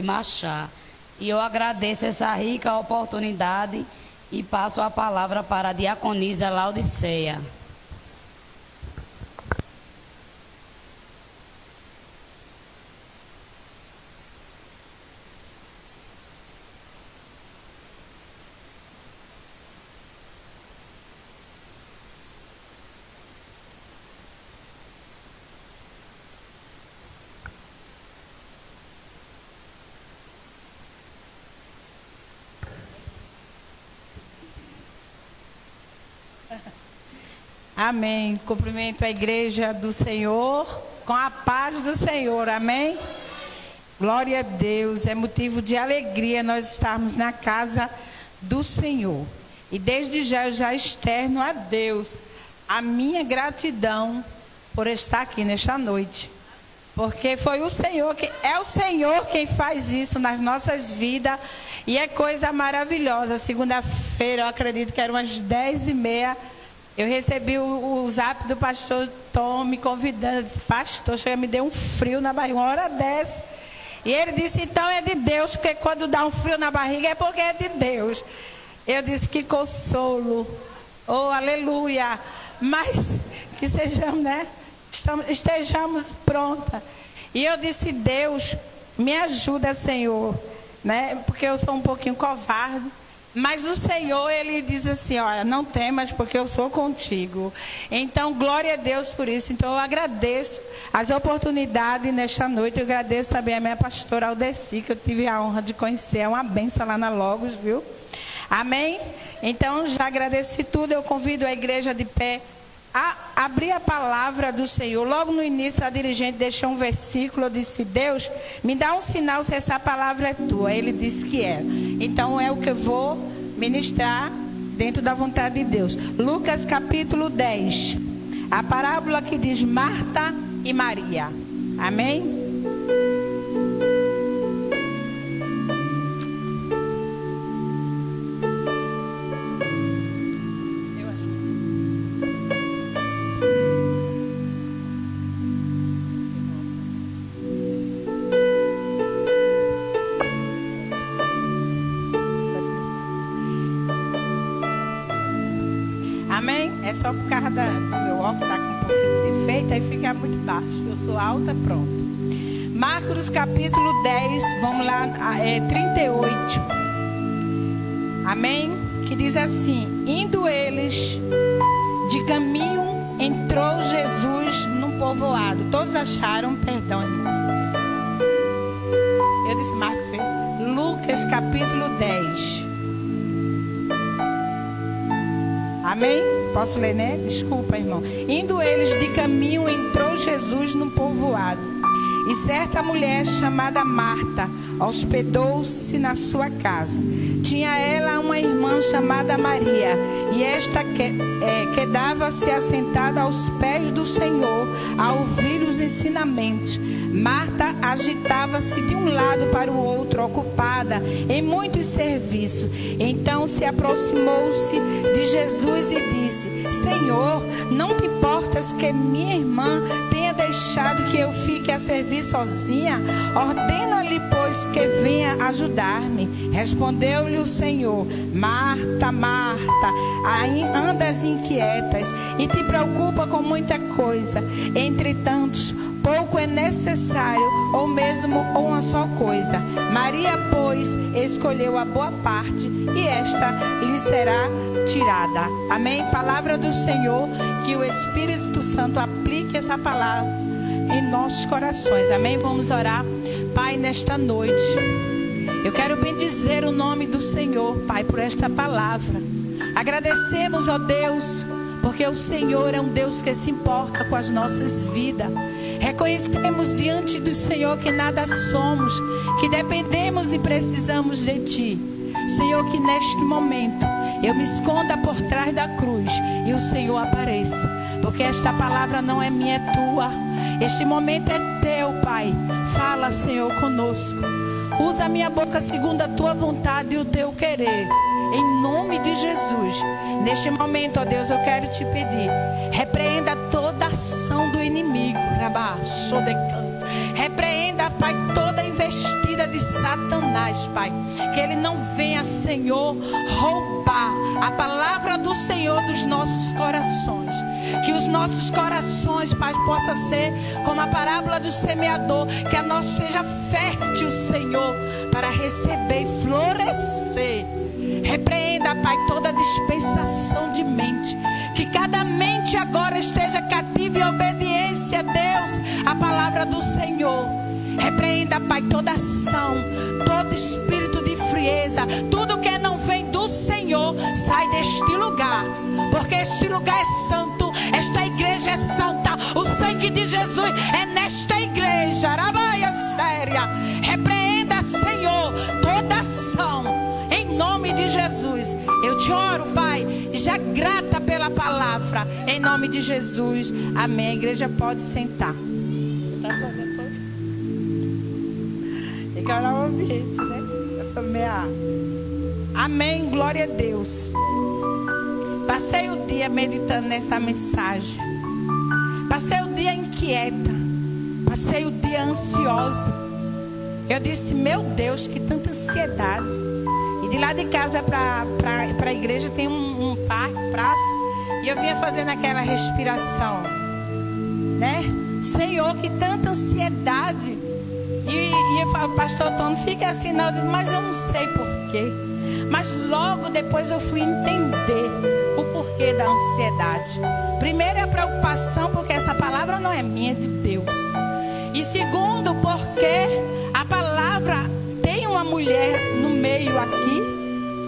Machá. E eu agradeço essa rica oportunidade e passo a palavra para a diaconisa Laudiceia. Amém. Cumprimento a igreja do Senhor com a paz do Senhor. Amém. Glória a Deus. É motivo de alegria nós estarmos na casa do Senhor. E desde já eu já externo a Deus a minha gratidão por estar aqui nesta noite. Porque foi o Senhor, é o Senhor quem faz isso nas nossas vidas. E é coisa maravilhosa. Segunda-feira, eu acredito que eram umas 10h30. Eu recebi o zap do pastor Tom me convidando. Eu disse, pastor, chega, me deu um frio na barriga, uma hora dessa. E ele disse, então é de Deus, porque quando dá um frio na barriga é porque é de Deus. Eu disse, que consolo. Oh, aleluia. Mas que sejamos, né? Estejamos prontas. E eu disse, Deus, me ajuda, Senhor. Né? Porque eu sou um pouquinho covarde. Mas o Senhor, Ele diz assim, olha, não temas porque eu sou contigo. Então, glória a Deus por isso. Então, eu agradeço as oportunidades nesta noite. Eu agradeço também a minha pastora Aldeci, que eu tive a honra de conhecer. É uma benção lá na Logos, viu? Amém? Então, já agradeci tudo. Eu convido a igreja de pé a abrir a palavra do Senhor. Logo no início, a dirigente deixou um versículo. Eu disse, Deus, me dá um sinal se essa palavra é tua. Ele disse que é. Então, é o que eu vou ministrar dentro da vontade de Deus. Lucas capítulo 10. A parábola que diz Marta e Maria. Amém? É só por causa do meu óculos, está com um pouquinho de defeito, aí fica muito baixo. Eu sou alta, pronto. Marcos capítulo 10, vamos lá, 38. Amém? Que diz assim, indo eles de caminho, entrou Jesus num povoado. Todos acharam, perdão, irmão. Eu disse Marcos, Lucas capítulo 10. Amém? Posso ler, né? Desculpa, irmão. Indo eles de caminho, entrou Jesus num povoado. E certa mulher chamada Marta hospedou-se na sua casa. Tinha ela uma irmã chamada Maria. E esta quedava-se assentada aos pés do Senhor, a ouvir os ensinamentos. Marta agitava-se de um lado para o outro, ocupada em muitos serviços. Então se aproximou-se de Jesus e disse, Senhor, não te importas que minha irmã tenha deixado que eu fique a servir sozinha? Ordena-lhe, pois, que venha ajudar-me. Respondeu-lhe o Senhor, Marta, Marta, andas inquietas e te preocupa com muita coisa. Entretanto, pouco é necessário, ou mesmo uma só coisa. Maria, pois, escolheu a boa parte, e esta lhe será tirada. Amém? Palavra do Senhor, que o Espírito Santo aplique essa palavra em nossos corações. Amém? Vamos orar. Pai, nesta noite, eu quero bendizer o nome do Senhor, Pai, por esta palavra. Agradecemos, ó Deus, porque o Senhor é um Deus que se importa com as nossas vidas. Reconhecemos diante do Senhor que nada somos, que dependemos e precisamos de Ti. Senhor, que neste momento eu me esconda por trás da cruz e o Senhor apareça, porque esta palavra não é minha, é Tua. Este momento é Teu, Pai. Fala, Senhor, conosco. Usa a minha boca segundo a Tua vontade e o Teu querer. Em nome de Jesus. Neste momento, ó Deus, eu quero te pedir, repreenda toda ação do inimigo. Repreenda, Pai, toda inveja investida de Satanás, Pai. Que ele não venha, Senhor, roubar a palavra do Senhor dos nossos corações. Que os nossos corações, Pai, possa ser como a parábola do semeador. Que a nossa seja fértil, Senhor, para receber e florescer. Repreenda, Pai, toda dispensação de mente. Que cada mente agora esteja cativa em obediência a Deus, a palavra do Senhor. Repreenda, Pai, toda ação, todo espírito de frieza, tudo que não vem do Senhor, sai deste lugar. Porque este lugar é santo, esta igreja é santa. O sangue de Jesus é nesta igreja. Repreenda, Senhor, toda ação, em nome de Jesus. Eu te oro, Pai, já grata pela palavra, em nome de Jesus. Amém. A igreja pode sentar. Tá bom, depois. Tem que orar o ambiente, né? Essa meia. Amém. Glória a Deus. Passei o dia meditando nessa mensagem. Passei o dia inquieta. Passei o dia ansiosa. Eu disse, meu Deus, que tanta ansiedade. E de lá de casa para a igreja tem um parque, praça. E eu vinha fazendo aquela respiração, né? Senhor, que tanta ansiedade. E eu falo, pastor Tom, fica assim não. Eu digo, mas eu não sei porquê. Mas logo depois eu fui entender o porquê da ansiedade. Primeiro é a preocupação, porque essa palavra não é minha, é de Deus. E segundo, porque a palavra tem uma mulher no meio aqui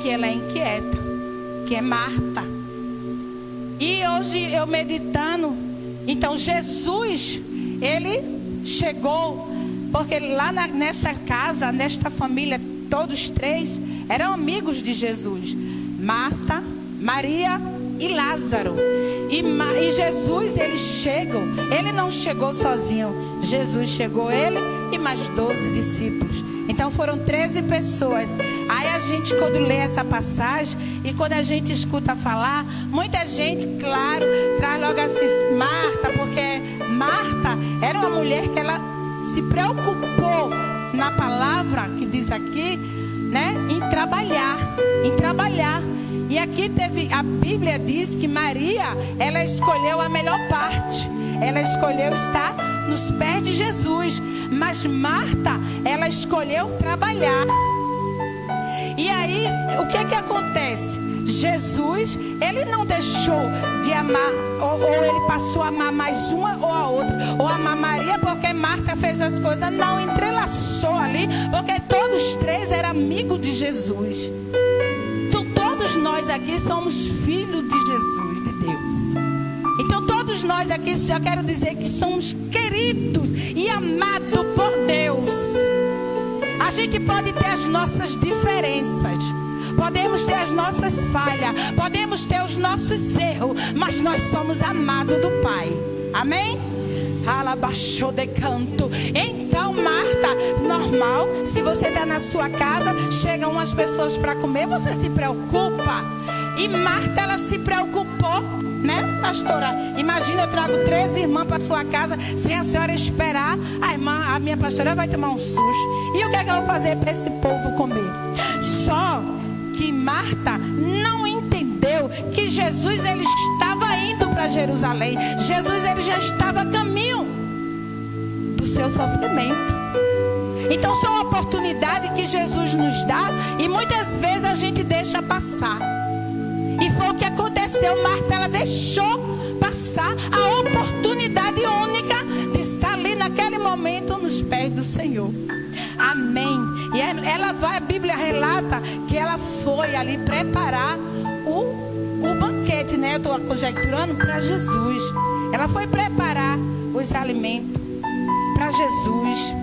que ela é inquieta, que é Marta. E hoje eu meditando, então Jesus, ele chegou, porque lá nessa casa, nesta família, todos três eram amigos de Jesus: Marta, Maria e Lázaro. E Jesus, eles chegam. Ele não chegou sozinho. Jesus chegou, ele e mais 12 discípulos. Então foram 13 pessoas. Aí a gente, quando lê essa passagem e quando a gente escuta falar, muita gente, claro, traz logo assim, Marta, porque Marta era uma mulher que ela se preocupou na palavra que diz aqui, né, em trabalhar. E aqui a Bíblia diz que Maria, ela escolheu a melhor parte. Ela escolheu estar nos pés de Jesus. Mas Marta, ela escolheu trabalhar. E aí, o que é que acontece? Jesus, ele não deixou de amar, ou ele passou a amar mais uma ou a outra, ou amar Maria porque Marta fez as coisas. Não, entrelaçou ali, porque todos três eram amigos de Jesus. Então todos nós aqui somos filhos de Jesus, de Deus. Então todos nós aqui, já quero dizer que somos queridos e amados por Deus. A gente pode ter as nossas diferenças, podemos ter as nossas falhas, podemos ter os nossos erros, mas nós somos amados do Pai. Amém? Alabaixou de canto. Então, Marta, normal, se você está na sua casa, chegam umas pessoas para comer, você se preocupa. E Marta, ela se preocupou, né, pastora? Imagina, eu trago 13 irmãs para sua casa, sem a senhora esperar, a minha pastora vai tomar um susto. E o que é que eu vou fazer para esse povo comer? Só que Marta não entendeu que Jesus, ele estava indo para Jerusalém. Jesus, ele já estava a caminho do seu sofrimento. Então são uma oportunidade que Jesus nos dá e muitas vezes a gente deixa passar. E foi o que aconteceu. Marta, ela deixou passar a oportunidade única de estar ali naquele momento nos pés do Senhor. Amém. E ela vai, a Bíblia relata que ela foi ali preparar o banquete, né? Eu estou conjecturando, para Jesus. Ela foi preparar os alimentos para Jesus.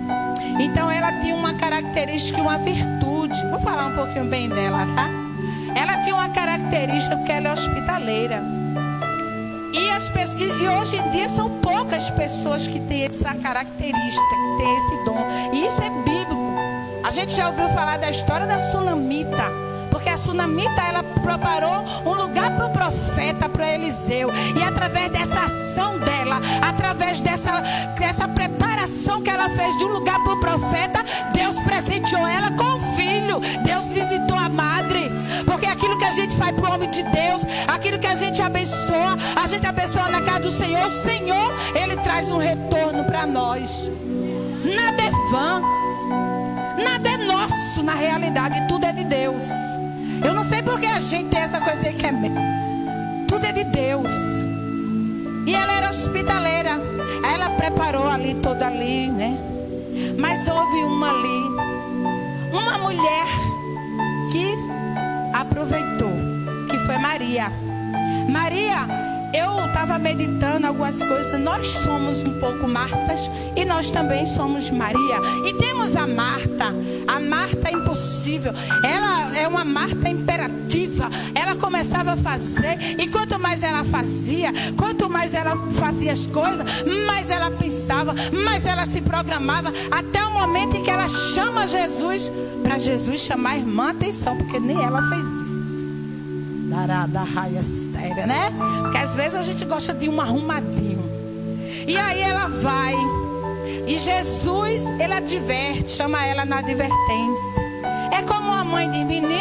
Então ela tinha uma característica e uma virtude. Vou falar um pouquinho bem dela, tá? Ela tinha uma característica porque ela é hospitaleira. E hoje em dia são poucas pessoas que têm essa característica, que têm esse dom. E isso é bíblico. A gente já ouviu falar da história da Sunamita, porque a sunamita, ela preparou um lugar para o profeta, para Eliseu. E através dessa ação dela, através dessa preparação que ela fez de um lugar para o profeta, Deus presenteou ela com um filho. Deus visitou a madre. Porque aquilo que a gente faz para o homem de Deus, aquilo que a gente abençoa na casa do Senhor, o Senhor, Ele traz um retorno para nós. Nada é vã, nada é nosso, na realidade, tudo é de Deus. Eu não sei porque a gente tem essa coisa aí que é meu. Tudo é de Deus. E ela era hospitaleira. Ela preparou ali, toda ali, né? Mas houve uma mulher que aproveitou, que foi Maria. Eu estava meditando algumas coisas. Nós somos um pouco Martas e nós também somos Maria. E temos a Marta impossível. Ela é uma Marta imperativa. Ela começava a fazer, e quanto mais ela fazia as coisas, mais ela pensava, mais ela se programava, até o momento em que ela chama Jesus, para Jesus chamar a irmã atenção, porque nem ela fez isso. Né? Porque às vezes a gente gosta de um arrumadinho. E aí ela vai, e Jesus, ele adverte, chama ela na advertência. É como a mãe de menino.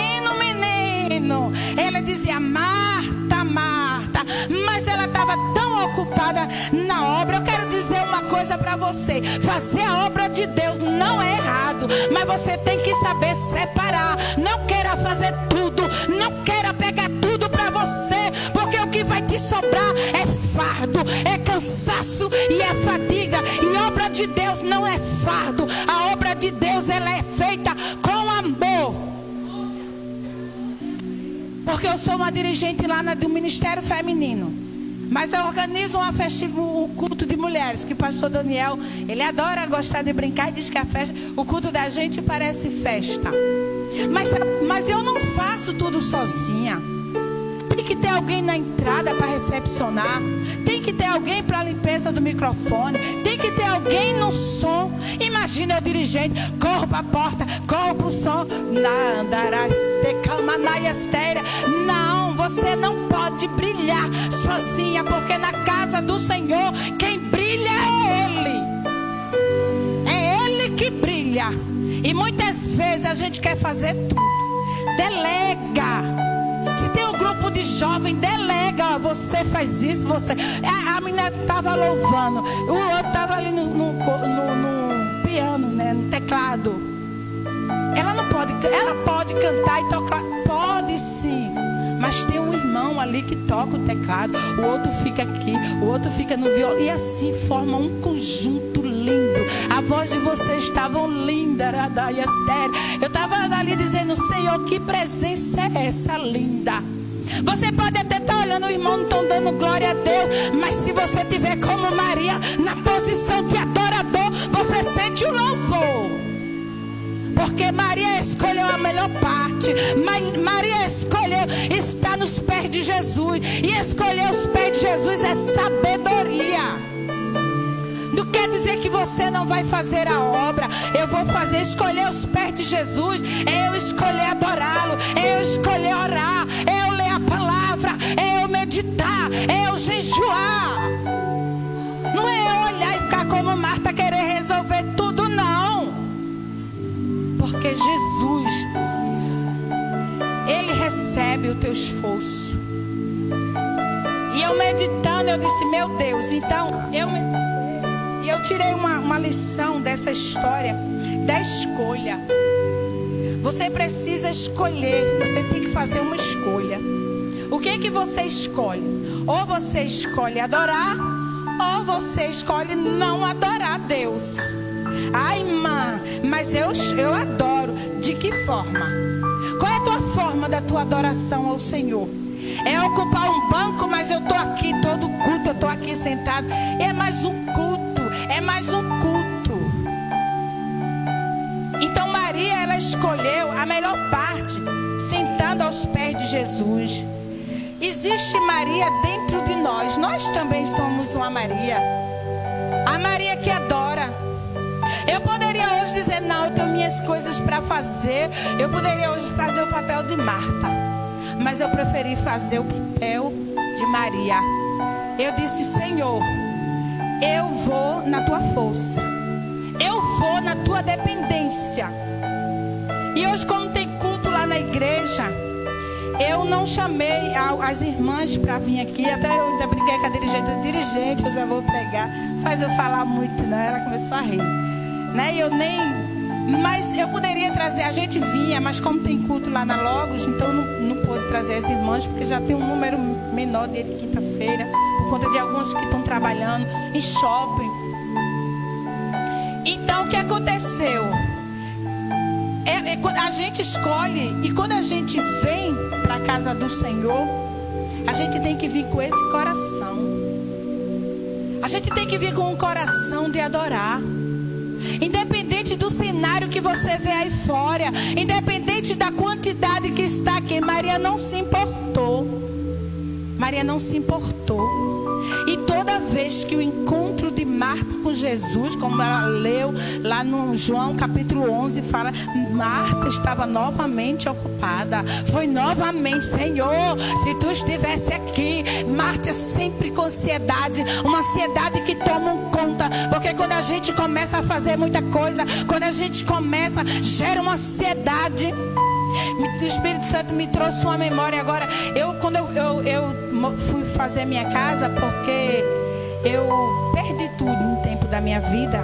Ela dizia: Marta, Marta. Mas ela estava tão ocupada na obra. Eu quero dizer uma coisa para você: fazer a obra de Deus não é errado, mas você tem que saber separar. Não queira fazer tudo, não queira pegar tudo para você, porque o que vai te sobrar é fardo, é cansaço e é fadiga. E obra de Deus não é fardo. A obra de Deus, ela é feita com amor. Porque eu sou uma dirigente lá do Ministério Feminino, mas eu organizo um culto de mulheres, que o pastor Daniel, ele adora gostar de brincar e diz que o culto da gente parece festa. Mas eu não faço tudo sozinha. Tem que ter alguém na entrada para recepcionar. Tem que ter alguém para a limpeza do microfone. Tem que ter alguém no som. Imagina eu dirigente, corro para a porta, corro para o som. Não, você não pode brilhar sozinha, porque na casa do Senhor quem brilha é Ele. É Ele que brilha. E muitas vezes a gente quer fazer tudo. Delega. Se tem um grupo de jovens, delega. Você faz isso, você. A menina estava louvando, o outro estava ali no piano, né, no teclado. Ela não pode. Ela pode cantar e tocar. Pode sim. Mas tem um irmão ali que toca o teclado, o outro fica aqui, o outro fica no violão. E assim forma um conjunto lindo. A voz de vocês estavam linda, Radai Esther. Eu estava ali dizendo: Senhor, que presença é essa linda? Você pode até estar olhando o irmão, não estão dando glória a Deus, mas se você estiver como Maria, na posição de adorador, você sente o louvor. Porque Maria escolheu a melhor parte. Maria escolheu estar nos pés de Jesus. E escolher os pés de Jesus é sabedoria. Não quer dizer que você não vai fazer a obra. Eu vou escolher os pés de Jesus. É eu escolher adorá-lo. É eu escolher orar. É eu ler a palavra. É eu meditar. É eu jejuar. Não é eu olhar e ficar como Marta, querer resolver tudo, não. Porque Jesus, Ele recebe o teu esforço. E eu meditando, eu disse: meu Deus. Então eu tirei uma lição dessa história, da escolha. Você precisa escolher. Você tem que fazer uma escolha. O que é que você escolhe? Ou você escolhe adorar, ou você escolhe não adorar Deus. Ai, irmã, mas eu adoro. De que forma? Qual é a tua forma da tua adoração ao Senhor? É ocupar um banco, mas eu estou aqui todo culto, eu estou aqui sentado. É mais um culto, é mais um culto. Então Maria, ela escolheu a melhor parte, sentando aos pés de Jesus. Existe Maria dentro de nós. Nós também somos uma Maria. A Maria que adora. Eu poderia poderia hoje dizer, não, eu tenho minhas coisas para fazer. Eu poderia hoje fazer o papel de Marta, mas eu preferi fazer o papel de Maria. Eu disse, Senhor, eu vou na tua força, eu vou na tua dependência. E hoje, como tem culto lá na igreja, eu não chamei as irmãs para vir aqui. Até eu ainda brinquei com a dirigente, eu já vou pregar. Faz eu falar muito, né? Ela começou a rir, né? Mas eu poderia trazer, a gente vinha, mas como tem culto lá na Logos, então não pude trazer as irmãs, porque já tem um número menor dia de quinta-feira, por conta de alguns que estão trabalhando em shopping. Então, o que aconteceu? A gente escolhe, e quando a gente vem para a casa do Senhor, a gente tem que vir com esse coração. A gente tem que vir com um coração de adorar. Independente do cenário que você vê aí fora, independente da quantidade que está aqui, Maria não se importou. Maria não se importou. E toda vez que o encontro de Marta com Jesus, como ela leu lá no João capítulo 11, fala, Marta estava novamente ocupada. Foi novamente, Senhor, se tu estivesse aqui. Marta sempre com ansiedade, uma ansiedade que toma conta, porque quando a gente começa a fazer muita coisa, quando a gente começa, gera uma ansiedade. O Espírito Santo me trouxe uma memória agora. Quando eu fui fazer minha casa, porque eu perdi tudo no tempo da minha vida.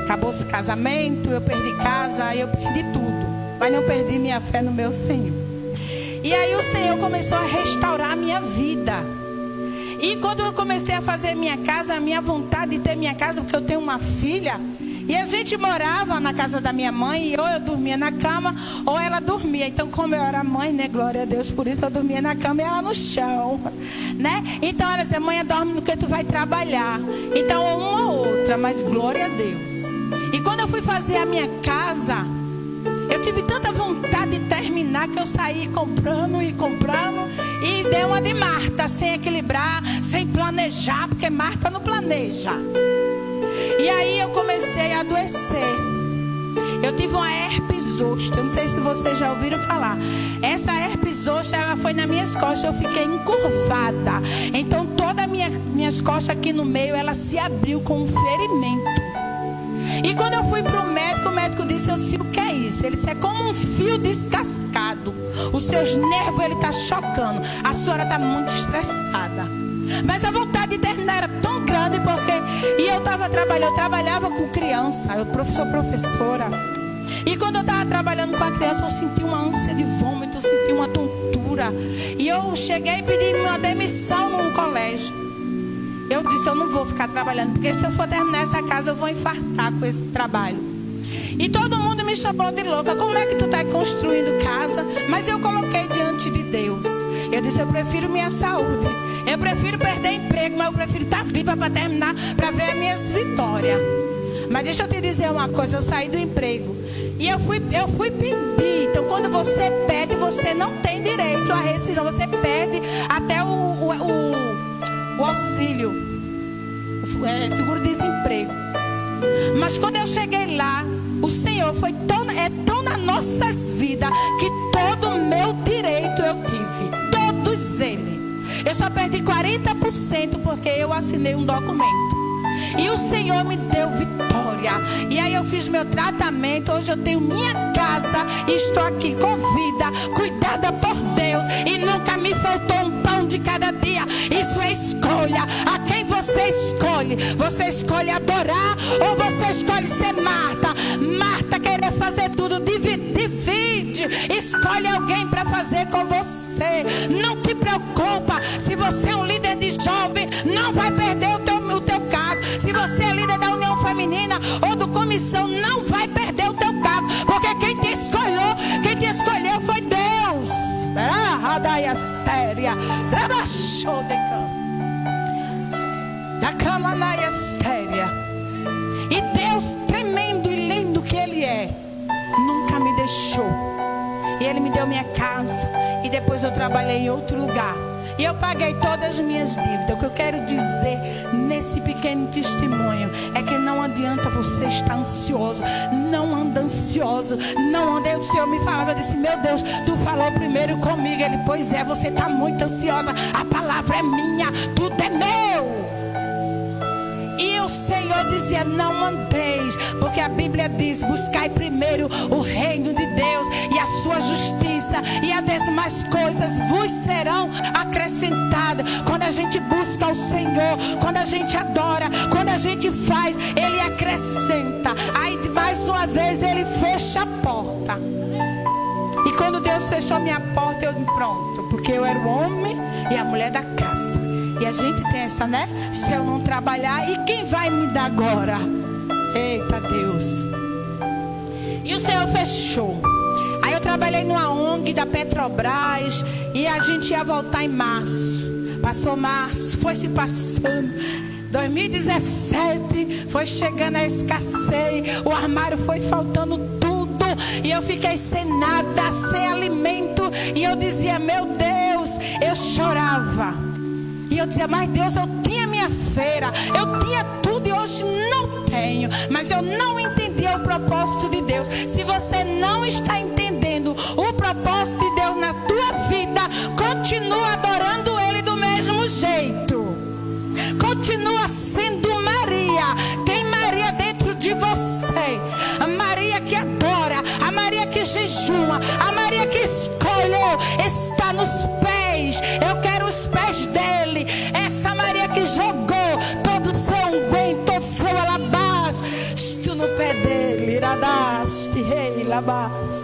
Acabou-se casamento, eu perdi casa, eu perdi tudo, mas não perdi minha fé no meu Senhor. E aí o Senhor começou a restaurar a minha vida. E quando eu comecei a fazer minha casa, a minha vontade de ter minha casa, porque eu tenho uma filha, e a gente morava na casa da minha mãe, e ou eu dormia na cama, ou ela dormia. Então, como eu era mãe, né, glória a Deus, por isso eu dormia na cama e ela no chão, né? Então ela dizia, mãe, dorme no que tu vai trabalhar. Então, uma ou outra, mas glória a Deus. E quando eu fui fazer a minha casa, eu tive tanta vontade de terminar, que eu saí comprando, e dei uma de Marta, sem equilibrar, sem planejar, porque Marta não planeja. E aí eu comecei a adoecer. Eu tive uma herpes zoster. Eu não sei se vocês já ouviram falar. Essa herpes zoster, ela foi nas minhas costas. Eu fiquei encurvada. Então todas as minhas costas aqui no meio, ela se abriu com um ferimento. E quando eu fui para o médico disse, eu sei o que é isso. Ele disse, é como um fio descascado. Os seus nervos, ele está chocando. A senhora está muito estressada. Mas a vontade de terminar era tão grande, porque... E eu trabalhava com criança. Eu sou professora. E quando eu estava trabalhando com a criança, eu senti uma ânsia de vômito, eu senti uma tontura. E eu cheguei e pedi uma demissão no colégio. Eu disse, eu não vou ficar trabalhando, porque se eu for terminar essa casa, eu vou infartar com esse trabalho. E todo mundo me chamou de louca. Como é que tu está construindo casa? Mas eu coloquei diante de Deus. Eu disse, eu prefiro minha saúde. Eu prefiro perder emprego, mas eu prefiro estar viva para terminar, para ver as minhas vitórias. Mas deixa eu te dizer uma coisa, eu saí do emprego. E eu fui pedir. Então quando você pede, você não tem direito à rescisão. Você perde até o auxílio, seguro-desemprego. Mas quando eu cheguei lá, o Senhor foi tão nas nossas vidas, que todo o meu direito eu tive, todos eles. Eu só perdi 40% porque eu assinei um documento. E o Senhor me deu vitória. E aí eu fiz meu tratamento. Hoje eu tenho minha casa e estou aqui com vida, cuidada por Deus. E nunca me faltou um pão de cada dia. Isso é escolha. A quem você escolhe? Você escolhe adorar ou você escolhe ser Marta? Marta querer fazer tudo. Divide. Escolhe alguém para fazer com você. Não te preocupa. Se você é um líder de jovem, não vai perder o teu cargo. Se você é líder da União Feminina ou do Comissão, não vai perder o teu cargo. Porque quem te escolheu foi Deus. E Deus, tremendo e lindo que Ele é, nunca me deixou. E Ele me deu minha casa. E depois eu trabalhei em outro lugar. E eu paguei todas as minhas dívidas. O que eu quero dizer nesse pequeno testemunho é que não adianta você estar ansioso. Não anda ansioso. Não anda. O Senhor me falava, eu disse, meu Deus, tu falou primeiro comigo. Ele, pois é, você está muito ansiosa. A palavra é minha, tudo é meu. E o Senhor dizia, não andeis, porque a Bíblia diz, buscai primeiro o reino de Deus e a sua justiça, e as demais coisas vos serão acrescentadas. Quando a gente busca o Senhor, quando a gente adora, quando a gente faz, Ele acrescenta. Aí mais uma vez Ele fecha a porta. E quando Deus fechou minha porta, eu pronto, porque eu era o homem e a mulher da casa. E a gente tem essa, né? Se eu não trabalhar, e quem vai me dar agora? Eita Deus. E o Senhor fechou. Aí eu trabalhei numa ONG da Petrobras, e a gente ia voltar em março. Passou março, foi se passando. 2017 foi chegando a escassez. O armário foi faltando tudo. E eu fiquei sem nada, sem alimento. E eu dizia, meu Deus, eu chorava. E eu dizia, mas Deus, eu tinha minha feira, eu tinha tudo e hoje não tenho. Mas eu não entendia o propósito de Deus. Se você não está entendendo o propósito de Deus na tua vida, continua adorando Ele do mesmo jeito. Continua sendo Maria. Tem Maria dentro de você. A Maria que adora, a Maria que jejua, a Maria que escolheu está nos pés. Eu quero os pés dele. Essa Maria que jogou todo o seu unguento, todo o seu alabastro no pé dele, iradaste, rei, labaste,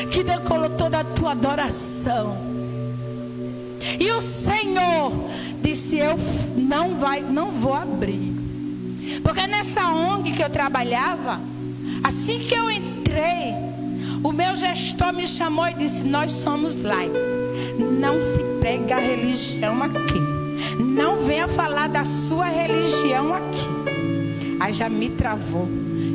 que decolou toda a tua adoração. E o Senhor disse, eu não vou abrir. Porque nessa ONG que eu trabalhava, assim que eu entrei, o meu gestor me chamou e disse, nós somos laicos. Não se prega a religião aqui. Não venha falar da sua religião aqui. Aí já me travou.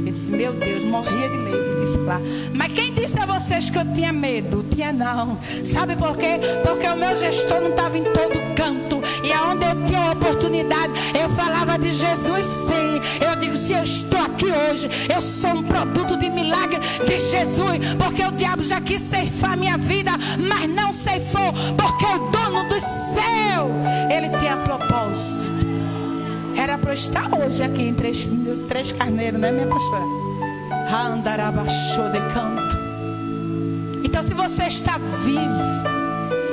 Eu disse, meu Deus, morria de medo de falar. Mas quem disse a vocês que eu tinha medo? Tinha não. Sabe por quê? Porque o meu gestor não estava em todo canto. E aonde eu tinha a oportunidade, eu falava de Jesus sim. Eu digo, se eu estou aqui hoje, eu sou um produto de milagre de Jesus. Porque o diabo já quis ceifar minha vida, mas não ceifou. Porque o dono do céu, ele tinha propósito. Era para eu estar hoje aqui em Três Carneiros, né, minha pastora? Randarabachou de canto. Então, se você está vivo,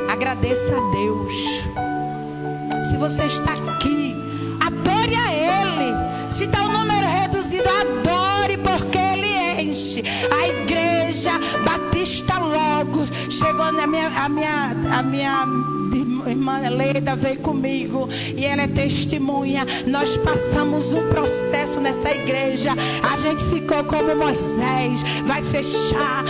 agradeça a Deus. Se você está aqui, adore a Ele. Se está um número reduzido, adore, porque Ele enche. A igreja Batista Logos chegou a minha irmã Leida veio comigo e ela é testemunha. Nós passamos um processo nessa igreja. A gente ficou como Moisés. Vai fechar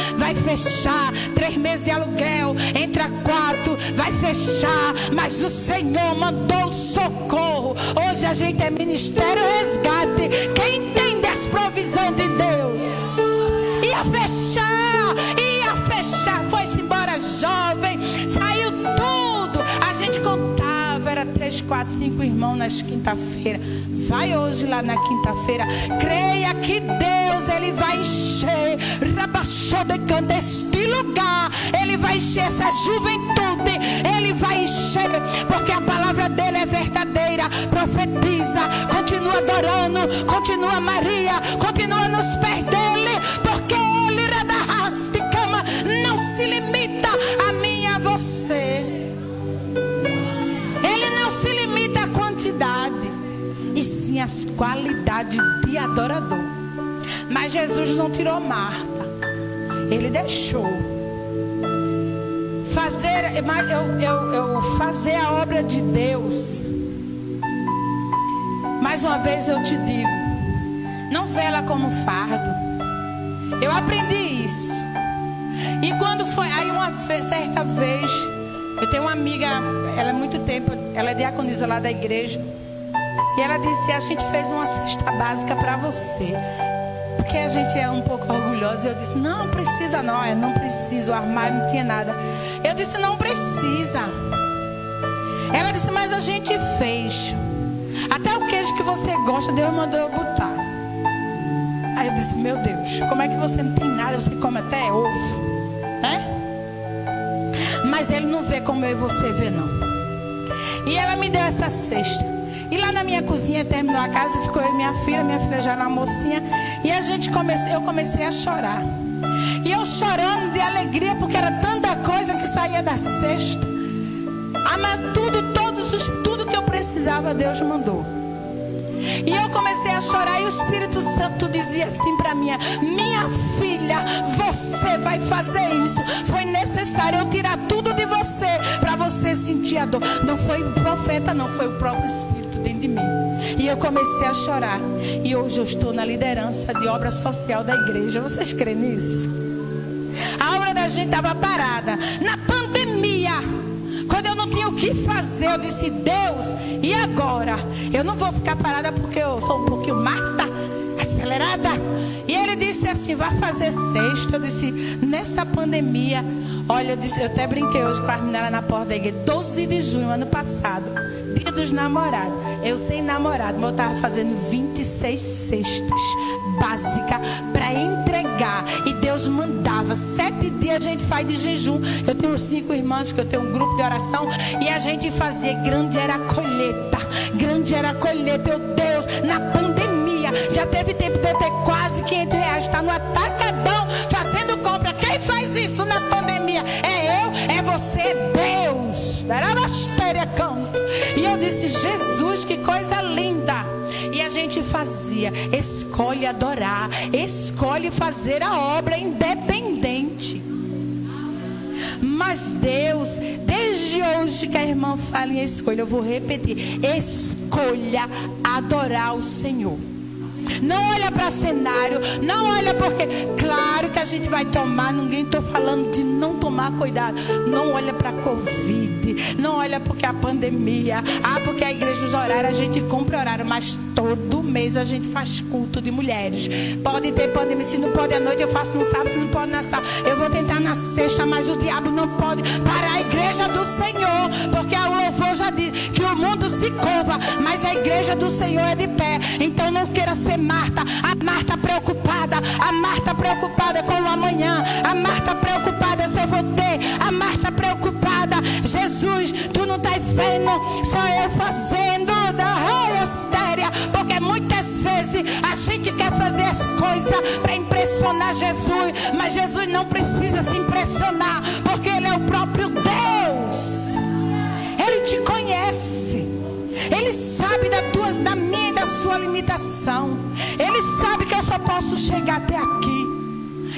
3 meses de aluguel, entra 4, vai fechar, mas o Senhor mandou socorro. Hoje a gente é Ministério Resgate. Quem entende as provisões de Deus? Ia fechar, foi-se embora jovem, saiu tudo. A gente contava, era 3, 4, 5 irmãos nas quinta-feira. Vai hoje lá na quinta-feira, creia que Deus, Ele vai encher Rabaixou de canto este lugar. Ele vai encher essa juventude, Ele vai encher, porque a palavra dele é verdadeira. Profetiza, continua adorando, continua Maria, continua nos pés dele, porque Ele não se limita a mim e a você. Ele não se limita à quantidade, e sim às qualidades de adorador. Mas Jesus não tirou Marta, Ele deixou eu fazer a obra de Deus. Mais uma vez eu te digo, não vê ela como fardo. Eu aprendi isso. E quando foi, aí certa vez, eu tenho uma amiga, ela há muito tempo, ela é diaconisa lá da igreja. E ela disse, a gente fez uma cesta básica para você. Porque a gente é um pouco orgulhosa. Eu disse, não precisa não, não precisa, o armário não tinha nada. Eu disse, não precisa. Ela disse, mas a gente fez. Até o queijo que você gosta, Deus mandou eu botar. Aí eu disse, meu Deus, como é que você não tem nada? Você come até ovo, né? Mas Ele não vê como eu e você vê, não. E ela me deu essa cesta. E lá na minha cozinha, terminou a casa, ficou eu e minha filha já na mocinha. E eu comecei a chorar. E eu chorando de alegria, porque era tanta coisa que saía da cesta. Mas tudo que eu precisava, Deus mandou. E eu comecei a chorar, e o Espírito Santo dizia assim para mim: minha filha, você vai fazer isso. Foi necessário eu tirar tudo de você, para você sentir a dor. Não foi o profeta, não, foi o próprio Espírito dentro de mim. E eu comecei a chorar. E hoje eu estou na liderança de obra social da igreja. Vocês creem nisso? A obra da gente estava parada. Na pandemia, quando eu não tinha o que fazer, eu disse: Deus, e agora? Eu não vou ficar parada porque eu sou um pouquinho Marta, acelerada. E Ele disse assim: vai fazer sexta. Eu disse: nessa pandemia, olha, eu até brinquei hoje com a menina na porta da igreja. 12 de junho, ano passado, dia dos namorados. Eu sem namorado, mas eu estava fazendo 26 cestas básicas para entregar. E Deus mandava. 7 dias a gente faz de jejum. Eu tenho 5 irmãos, que eu tenho um grupo de oração. E a gente fazia. Grande era a colheita. Grande era a colheita. Meu Deus, na pandemia, já teve tempo de eu ter quase R$500. Está no atacadão fazendo compra. Quem faz isso na pandemia? É eu, é você, Deus. E eu disse: Jesus, que coisa linda. E a gente fazia. Escolhe adorar, escolhe fazer a obra independente. Mas Deus, desde hoje que a irmã fala em escolha, eu vou repetir: escolha adorar o Senhor. Não olha para cenário, não olha porque, claro que a gente vai tomar, ninguém estou falando de não tomar cuidado. Não olha para a Covid, não olha porque a pandemia, porque a igreja, os horários, a gente compra horário, mas todo mês a gente faz culto de mulheres. Pode ter pandemia, se não pode à noite eu faço no sábado, se não pode na sábado, eu vou tentar na sexta, mas o diabo não pode parar a igreja do Senhor, porque o louvor já diz que o mundo se curva, mas a igreja do Senhor é de pé. Então não queira ser Marta, a Marta preocupada, a Marta preocupada com o amanhã, a Marta preocupada se eu vou ter, a Marta preocupada: Jesus, tu não estás vendo, só eu fazendo da raia estérea. Porque muitas vezes a gente quer fazer as coisas para impressionar Jesus, mas Jesus não precisa se impressionar, porque Ele é o próprio Deus. Ele te conhece. Ele sabe da minha e da sua limitação. Ele sabe que eu só posso chegar até aqui.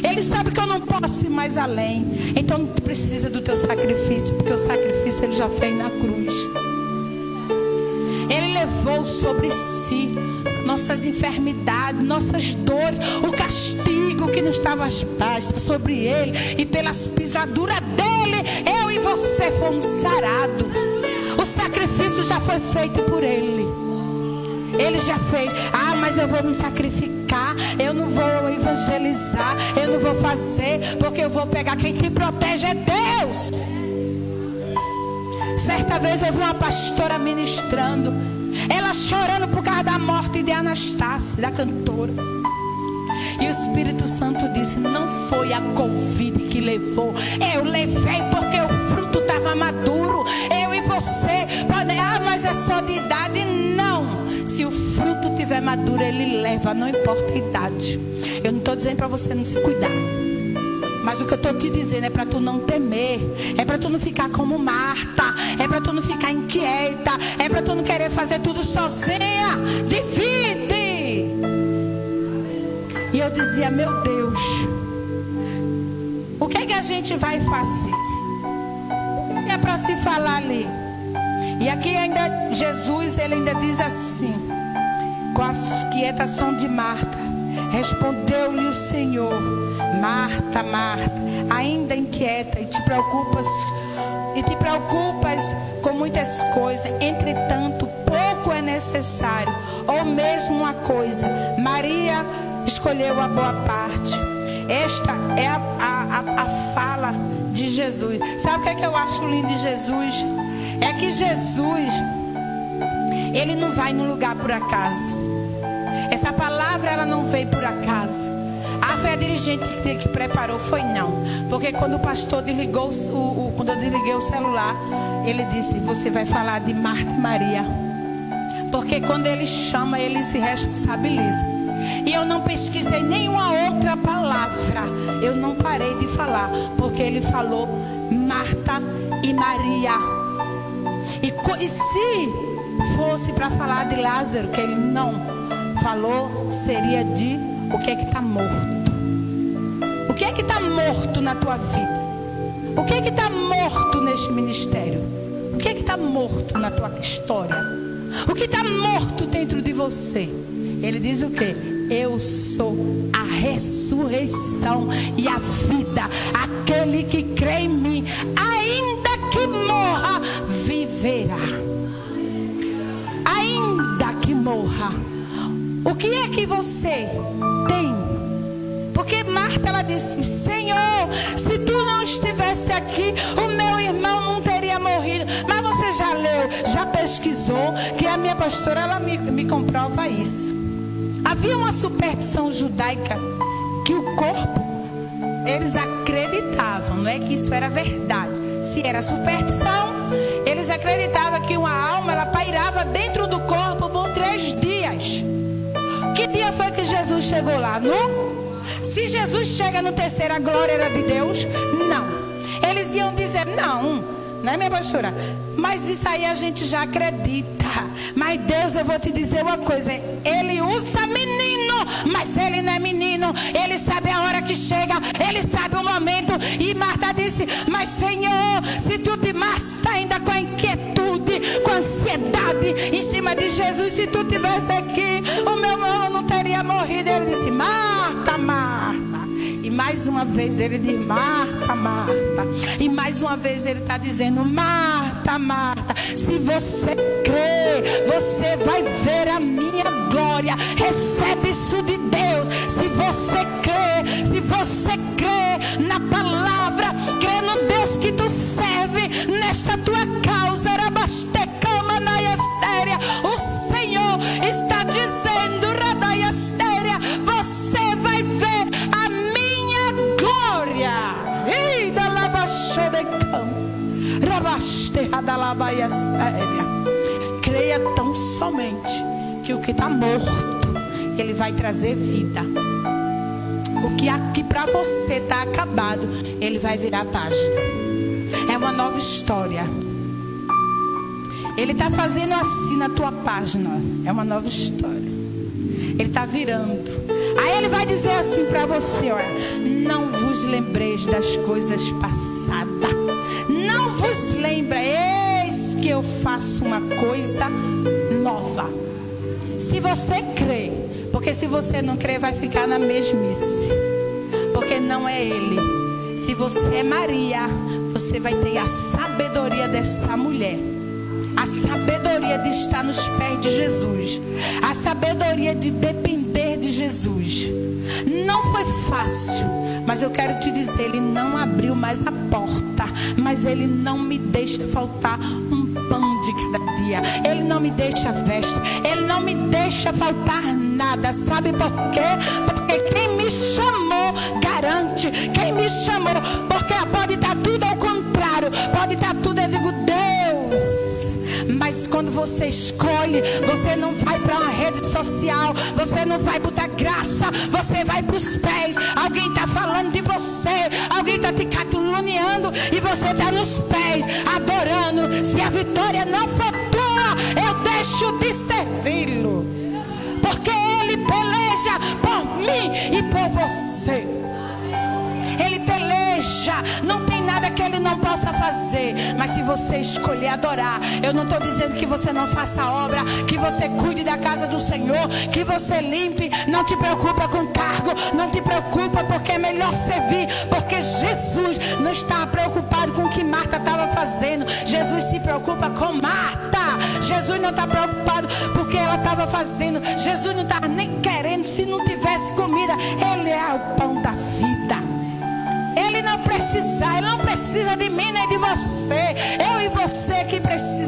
Ele sabe que eu não posso ir mais além. Então não precisa do teu sacrifício, porque o sacrifício Ele já fez na cruz. Ele levou sobre si nossas enfermidades, nossas dores, o castigo que nos estava às pastas sobre Ele, e pelas pisaduras dele, eu e você fomos sarados. O sacrifício já foi feito por Ele. Ele já fez. Mas eu vou me sacrificar, eu não vou evangelizar, eu não vou fazer, porque eu vou pegar. Quem te protege é Deus. Certa vez eu vi uma pastora ministrando, ela chorando por causa da morte de Anastácia, da cantora. E o Espírito Santo disse: não foi a Covid que levou, eu levei porque o fruto estava maduro. Eu e você podem, mas é só de idade. Não, se o fruto estiver maduro, Ele leva, não importa a idade. Eu não estou dizendo para você não se cuidar, mas o que eu estou te dizendo é para tu não temer, é para tu não ficar como Marta, é para tu não ficar inquieta, é para tu não querer fazer tudo sozinha. Divide. E eu dizia: meu Deus, o que é que a gente vai fazer? O que é para se falar ali? E aqui ainda Jesus, Ele ainda diz assim, com a quietação de Marta: respondeu-lhe o Senhor: Marta, Marta, ainda inquieta e te preocupas com muitas coisas, entretanto pouco é necessário, ou mesmo uma coisa. Maria escolheu a boa parte. Esta é a fala de Jesus. Sabe o que é que eu acho lindo de Jesus? é que Jesus, ele não vai num lugar por acaso. Essa palavra, ela não veio por acaso. Foi a dirigente que preparou, foi não. Porque quando o pastor desligou quando eu desliguei o celular, ele disse: você vai falar de Marta e Maria. Porque quando ele chama, ele se responsabiliza. E eu não pesquisei nenhuma outra palavra. Eu não parei de falar, porque ele falou Marta e Maria. E se fosse para falar de Lázaro, que ele não falou, seria de o que é que está morto. O que é que está morto na tua vida? O que é que está morto neste ministério? O que é que está morto na tua história? O que está morto dentro de você? Ele diz o quê? Eu sou a ressurreição e a vida. Aquele que crê em mim, ainda que morra, viverá. Ainda que morra. O que é que você tem? Porque Marta, ela disse: Senhor, se tu não estivesse aqui, o meu irmão não teria morrido. Mas você já leu, já pesquisou, que a minha pastora, ela me comprova isso. Havia uma superstição judaica que o corpo, eles acreditavam, não é que isso era verdade. Se era superstição, eles acreditavam que uma alma, ela pairava dentro do corpo por 3 dias. Que dia foi que Jesus chegou lá? Se Jesus chega no 3º, a glória era de Deus? Não. Eles iam dizer: não é, minha pastora? Mas isso aí a gente já acredita. Mas Deus, eu vou te dizer uma coisa: Ele usa menino, mas Ele não é menino. Ele sabe a hora que chega, Ele sabe o momento. E Marta disse: mas Senhor, se tu te Marta ainda com a inquietude, com a ansiedade em cima de Jesus, se tu tivesse aqui, o meu irmão não teria morrido. Ele disse: Marta, Marta. E mais uma vez ele diz: Marta, Marta. E mais uma vez ele está dizendo: Marta, Marta, se você crê, você vai ver a minha glória. Recebe isso de Deus. Se você crê na palavra, crê no Deus que tu serve, nesta tua causa, Rabastecama na Estéria, o Senhor está dizendo: Radaiastéria, você vai ver a minha glória. E da Labachedecam, creia tão somente que o que está morto, Ele vai trazer vida. O que aqui para você está acabado, Ele vai virar página. É uma nova história. Ele está fazendo assim na tua página. É uma nova história. Ele está virando. Aí Ele vai dizer assim para você: olha, não vos lembreis das coisas passadas. Não vos lembra, eis que eu faço uma coisa nova. Se você crê, porque se você não crê, vai ficar na mesmice. Porque não é Ele. Se você é Maria, você vai ter a sabedoria dessa mulher. A sabedoria de estar nos pés de Jesus. A sabedoria de depender de Jesus. Não foi fácil, mas eu quero te dizer: Ele não abriu mais a porta, mas Ele não me deixa faltar um pão de cada dia. Ele não me deixa veste, Ele não me deixa faltar nada. Sabe por quê? Porque quem me chamou garante. Quem me chamou, porque pode estar tudo ao contrário, pode estar tudo, eu digo: Deus. Mas quando você escolhe, você não vai para uma rede social, você não vai botar graça, você vai para os pés. Alguém está falando de você, alguém está te caluniando, e você está nos pés, adorando. Se a vitória não for tua, eu deixo de servi-lo, porque Ele peleja por mim e por você. Ele peleja, não tem nada que Ele não possa fazer. Mas se você escolher adorar, eu não estou dizendo que você não faça a obra, que você cuide da casa do Senhor, que você limpe. Não te preocupa com cargo, não te preocupa, porque é melhor servir. Porque Jesus não está preocupado com o que Marta estava fazendo. Jesus se preocupa com Marta. Jesus não está preocupado porque ela estava fazendo. Jesus não estava nem querendo. Se não tivesse comida, Ele é o pão da vida. Ele não precisa de mim nem de você. Eu e você que precisamos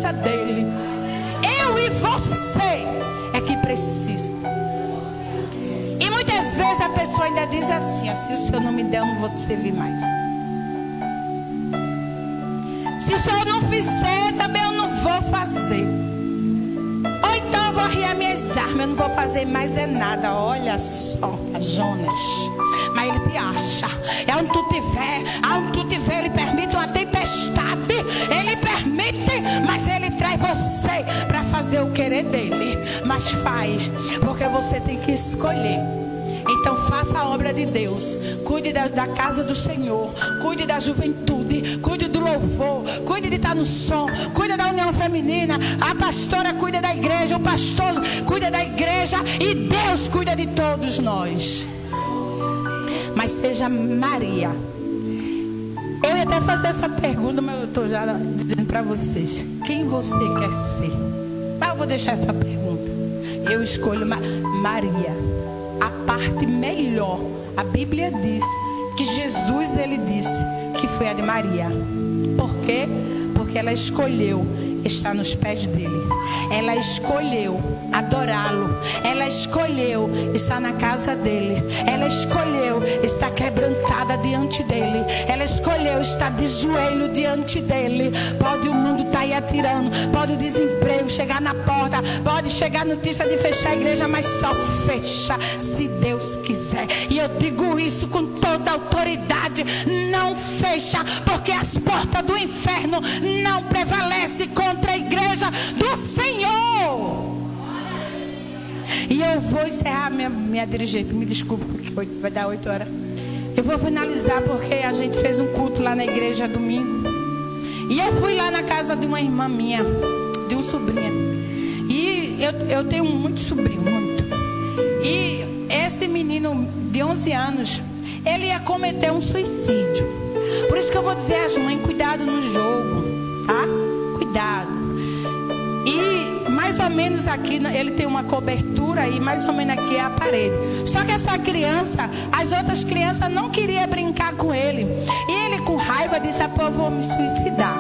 você é que precisa. E muitas vezes a pessoa ainda diz assim, ó, se o Senhor não me der, eu não vou te servir mais. Se o Senhor não fizer, também eu não vou fazer. Ou então eu vou arriar minhas armas, eu não vou fazer mais é nada. Olha só, Jonas. Mas ele te acha. É onde tu tiver. Aonde tu tiver, ele permite uma tempestade. Ele permite, mas ele traz você para fazer o querer dele. Mas faz, porque você tem que escolher. Então faça a obra de Deus. Cuide da casa do Senhor. Cuide da juventude. Cuide do louvor. Cuide de estar no som. Cuide da união feminina. A pastora cuida da igreja. O pastor cuida da igreja. E Deus cuida de todos nós. Mas seja Maria. Eu ia até fazer essa pergunta, mas eu estou já dizendo para vocês. Quem você quer ser? Mas eu vou deixar essa pergunta. Eu escolho Maria. A parte melhor. A Bíblia diz que Jesus, ele disse que foi a de Maria. Por quê? Porque ela escolheu estar nos pés dele. Ela escolheu adorá-lo. Ela escolheu estar na casa dele. Ela escolheu estar quebrantada diante dele. Ela escolheu estar de joelho diante dele. Pode o mundo estar aí atirando, pode o desemprego chegar na porta, pode chegar a notícia de fechar a igreja, mas só fecha se Deus quiser. E eu digo isso com toda a autoridade: não fecha, porque as portas do inferno não prevalecem contra a igreja do Senhor. E eu vou encerrar minha dirigente. Me desculpe, porque vai dar 8 horas. Eu vou finalizar porque a gente fez um culto lá na igreja domingo. E eu fui lá na casa de uma irmã minha, de um sobrinho. E eu tenho muito sobrinho, muito. E esse menino de 11 anos, ele ia cometer um suicídio. Por isso que eu vou dizer às mães: cuidado no jogo, tá? Cuidado. E mais ou menos aqui ele tem uma cobertura e mais ou menos aqui é a parede. Só que essa criança, as outras crianças não queriam brincar com ele. E ele com raiva disse: pô, eu vou me suicidar.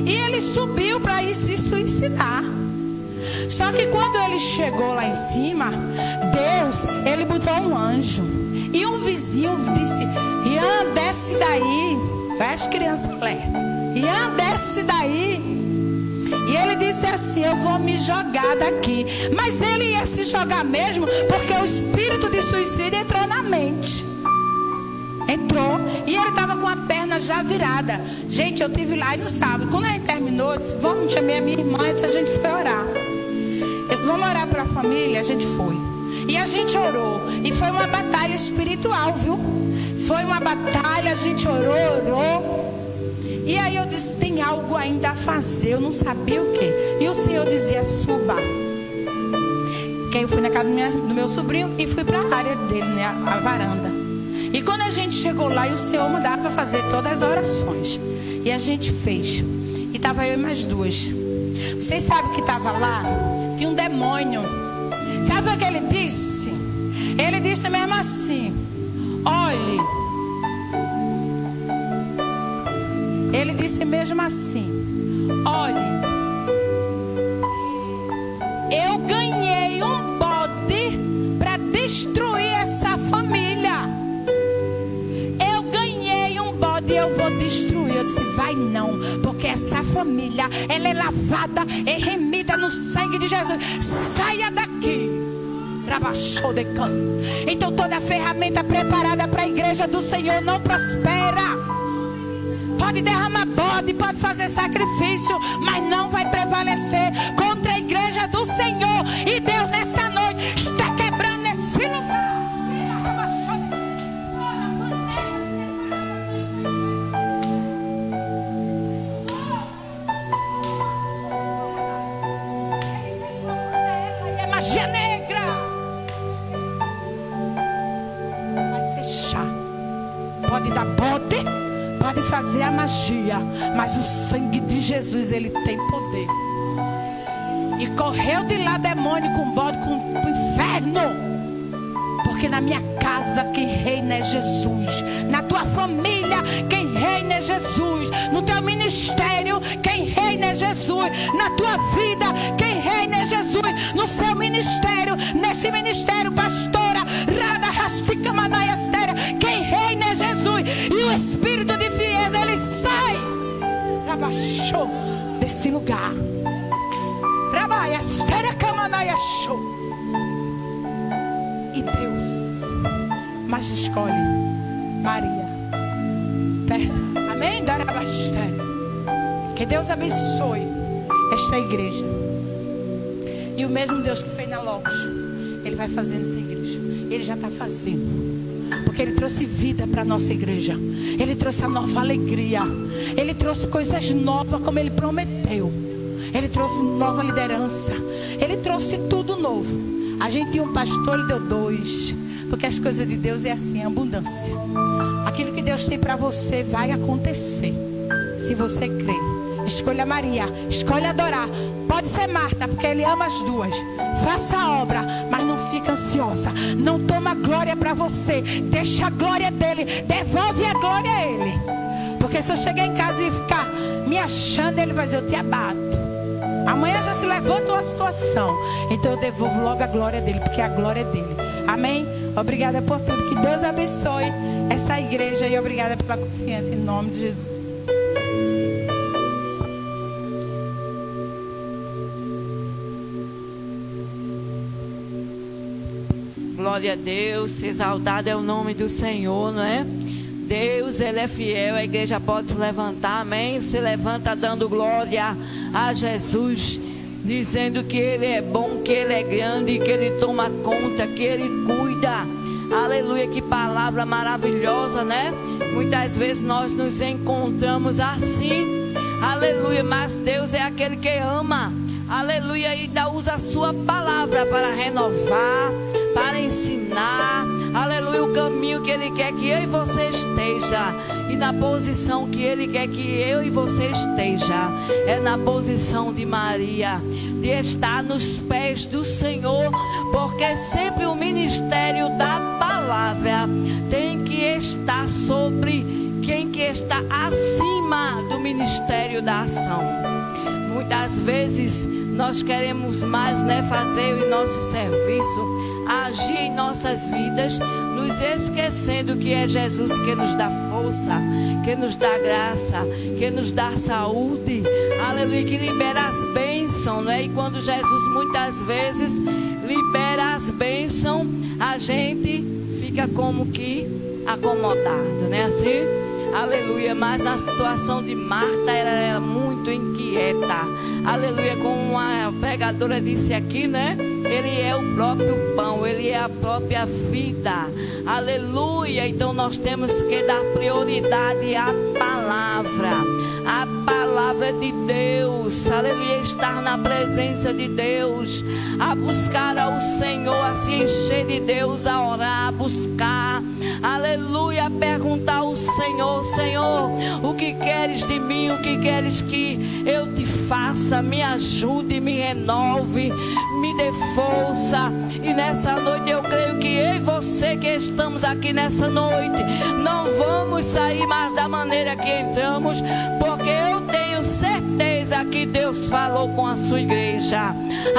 E ele subiu para ir se suicidar. Só que quando ele chegou lá em cima, Deus, ele botou um anjo. E um vizinho disse: Ian, desce daí. Vai as crianças lá. Ian, desce daí. E ele disse assim: eu vou me jogar daqui. Mas ele ia se jogar mesmo, porque o espírito de suicídio entrou na mente. Entrou. E ele estava com a perna já virada. Gente, eu tive lá e no sábado, quando a gente terminou, eu disse: vamos, chamei a minha irmã. E disse: a gente foi orar. Eu disse: vamos orar para a família. A gente foi. E a gente orou. E foi uma batalha espiritual, viu? Foi uma batalha, a gente orou. E aí eu disse: tem algo ainda a fazer. Eu não sabia o que. E o Senhor dizia: suba. Que aí eu fui na casa do meu sobrinho e fui para a área dele, né, a varanda. E quando a gente chegou lá, e o Senhor mandava fazer todas as orações. E a gente fez. E estava eu e mais duas. Vocês sabem que estava lá? Tinha um demônio. Sabe o que ele disse? Ele disse mesmo assim: olhe. Ele disse mesmo assim: olhe, eu ganhei um bode para destruir essa família. Eu ganhei um bode e eu vou destruir. Eu disse: vai não, porque essa família, ela é lavada e remida no sangue de Jesus. Saia daqui. Então toda ferramenta preparada para a igreja do Senhor não prospera. Pode derramar bode, pode fazer sacrifício, mas não vai prevalecer contra a igreja do Senhor. E Deus nesta noite está quebrando esse lugar. É magia negra. Vai fechar. Pode dar bode, pode fazer a magia, mas o sangue de Jesus, ele tem poder. E correu de lá demônio com bode, com o inferno. Porque na minha casa quem reina é Jesus. Na tua família quem reina é Jesus. No teu ministério quem reina é Jesus. Na tua vida quem reina é Jesus. no seu ministério, nesse ministério, pastora Rada Rastica Manaia Estera. Quem reina é Jesus, e o espírito de frieza ele sai, Rabachou, desse lugar. Rabaia Estera Camanaia Show. E Deus, mas escolhe Maria. Amém? Que Deus abençoe esta igreja. E o mesmo Deus que fez na Logos, Ele vai fazer nessa igreja. Ele já está fazendo, porque Ele trouxe vida para a nossa igreja. Ele trouxe a nova alegria. Ele trouxe coisas novas, como Ele prometeu. Ele trouxe nova liderança. Ele trouxe tudo novo. A gente tinha um pastor, Ele deu 2. Porque as coisas de Deus é assim, abundância. Aquilo que Deus tem para você vai acontecer, se você crer. Escolha Maria, escolha adorar. Pode ser Marta, porque Ele ama as duas. Faça a obra, mas não fica ansiosa. Não toma glória para você. Deixa a glória dele. Devolve a glória a Ele. Porque se eu chegar em casa e ficar me achando, Ele vai dizer, eu te abato. Amanhã já se levanta uma situação. Então eu devolvo logo a glória dele, porque a glória é dele. Amém? Obrigada por tudo. Que Deus abençoe essa igreja. E obrigada pela confiança, em nome de Jesus. Glória a Deus, exaltado é o nome do Senhor, não é? Deus, Ele é fiel, a igreja pode se levantar, amém? Se levanta dando glória a Jesus, dizendo que Ele é bom, que Ele é grande, que Ele toma conta, que Ele cuida. Aleluia, que palavra maravilhosa, né? Muitas vezes nós nos encontramos assim, aleluia, mas Deus é aquele que ama, aleluia, e ainda usa a sua palavra para renovar, para ensinar, aleluia, o caminho que Ele quer que eu e você esteja, e na posição que Ele quer que eu e você esteja, é na posição de Maria, de estar nos pés do Senhor, porque sempre o ministério da palavra tem que estar sobre quem que está acima do ministério da ação. Muitas vezes nós queremos mais, né, fazer o nosso serviço, agir em nossas vidas, nos esquecendo que é Jesus que nos dá força, que nos dá graça, que nos dá saúde, aleluia, que libera as bênçãos, né? E quando Jesus muitas vezes libera as bênçãos, a gente fica como que acomodado, né? Assim, aleluia. Mas a situação de Marta era muito inquieta, aleluia, como a pregadora disse aqui, né? Ele é o próprio pão, Ele é a própria vida, aleluia. Então nós temos que dar prioridade à palavra, a palavra de Deus, aleluia, estar na presença de Deus, a buscar ao Senhor, a se encher de Deus, a orar, a buscar, aleluia, a perguntar ao Senhor, Senhor, o que queres de mim, o que queres que eu te faça, me ajude, me renove, me dê força. E nessa noite eu creio que eu e você que estamos aqui nessa noite, não vamos sair mais da maneira que entramos, porque eu tenho certeza que Deus falou com a sua igreja,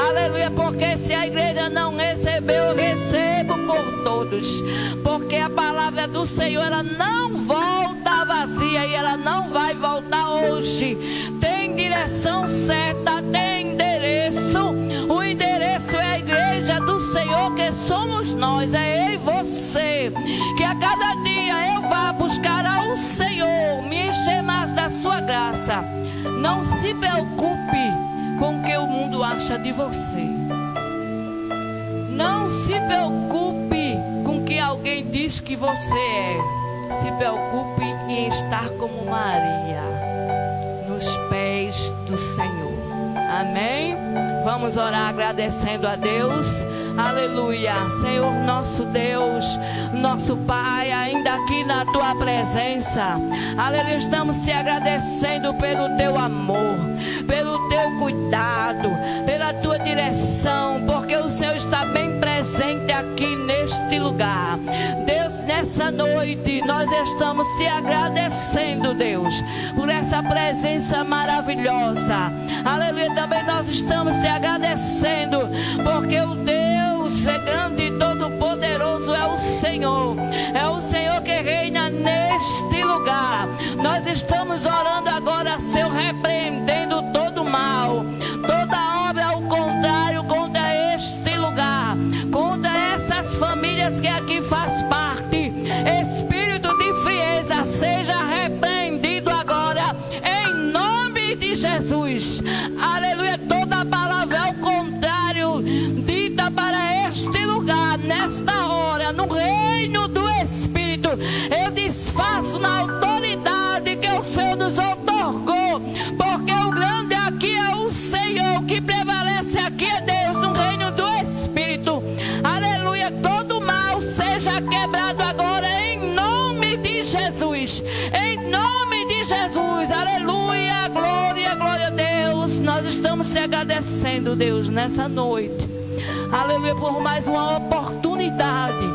aleluia, porque se a igreja não recebeu, eu recebo por todos, porque a palavra do Senhor, ela não volta vazia, e ela não vai voltar hoje, tem direção certa, tem endereço, o endereço é a igreja do Senhor, que somos nós, é eu e você, que a cada dia eu vá buscar ao Senhor, me encher mais da sua graça. Não se preocupe com o que o mundo acha de você, não se preocupe com o que alguém diz que você é, se preocupe em estar como Maria, nos pés do Senhor. Amém? Vamos orar agradecendo a Deus. Aleluia. Senhor nosso Deus, nosso Pai, ainda aqui na tua presença, aleluia, estamos te agradecendo pelo teu amor, pelo teu cuidado, pela tua direção, porque o Senhor está bem presente aqui neste lugar. Deus, nessa noite nós estamos te agradecendo, Deus, por essa presença maravilhosa maravilhosa. Aleluia. Também nós estamos te agradecendo, porque o Deus é grande e todo-poderoso é o Senhor. É o Senhor que reina neste lugar. Nós estamos orando agora, Senhor, repreendendo todo mal, toda obra ao contrário contra este lugar, contra essas famílias que aqui faz parte. Espírito de frieza, seja repreendido agora, em nome de Jesus. Aleluia. Toda palavra ao contrário dita para este lugar, nesta hora, no reino do Espírito, eu desfaço na autoridade que o Senhor nos otorgou, porque o grande aqui é o Senhor, o que prevalece aqui é Deus, no reino do Espírito. Aleluia. Todo mal seja quebrado agora, em nome de Jesus, em nome de Jesus. Aleluia. Glória, glória a Deus. Nós estamos te agradecendo, Deus, nessa noite. Aleluia, por mais uma oportunidade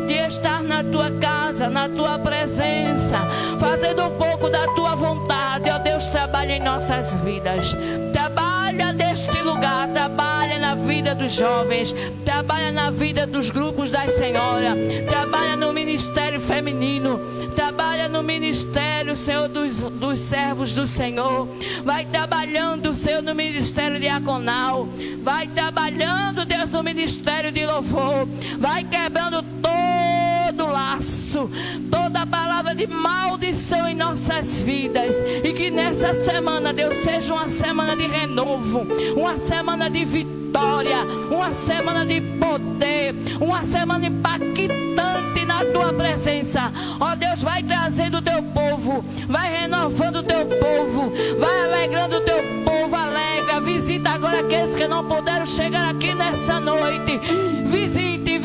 de estar na tua casa, na tua presença, fazendo um pouco da tua vontade. Ó Deus, trabalha em nossas vidas, trabalha neste lugar, trabalha na vida dos jovens, trabalha na vida dos grupos das senhoras, trabalha no ministério feminino, trabalha no ministério, Senhor, dos servos do Senhor. Vai trabalhando, Senhor, no ministério diaconal, vai trabalhando, Deus, no ministério de louvor, vai quebrando todo laço, toda palavra de maldição em nossas vidas, e que nessa semana, Deus, seja uma semana de renovo, uma semana de vitória, uma semana de poder, uma semana impactante na tua presença. Ó Deus, vai trazendo o teu povo, vai renovando o teu povo, vai alegrando o teu povo. Alegra, visita agora aqueles que não puderam chegar aqui nessa noite. Visite,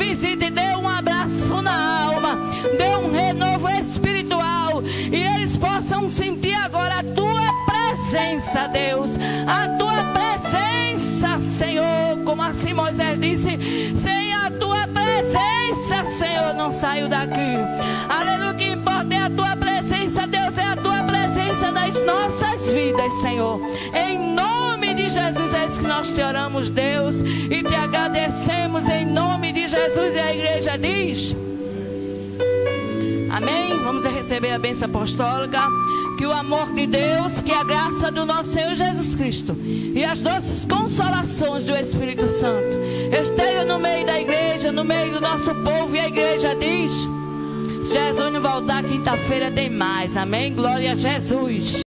dê um abraço na alma, dê um renovo espiritual, e eles possam sentir agora a tua presença, Deus, a tua presença, Senhor. Como assim Moisés disse: sem a tua presença, Senhor, não saio daqui. Aleluia. O que importa é a tua presença, Deus, é a tua presença nas nossas vidas, Senhor. Em nome de Jesus é isso que nós te oramos, Deus, e te agradecemos em nome de Jesus. E a igreja diz amém. Vamos receber a bênção apostólica. Que o amor de Deus, que a graça do nosso Senhor Jesus Cristo e as doces consolações do Espírito Santo estejam no meio da igreja, no meio do nosso povo. E a igreja diz: Jesus não voltar, quinta-feira tem mais. Amém. Glória a Jesus.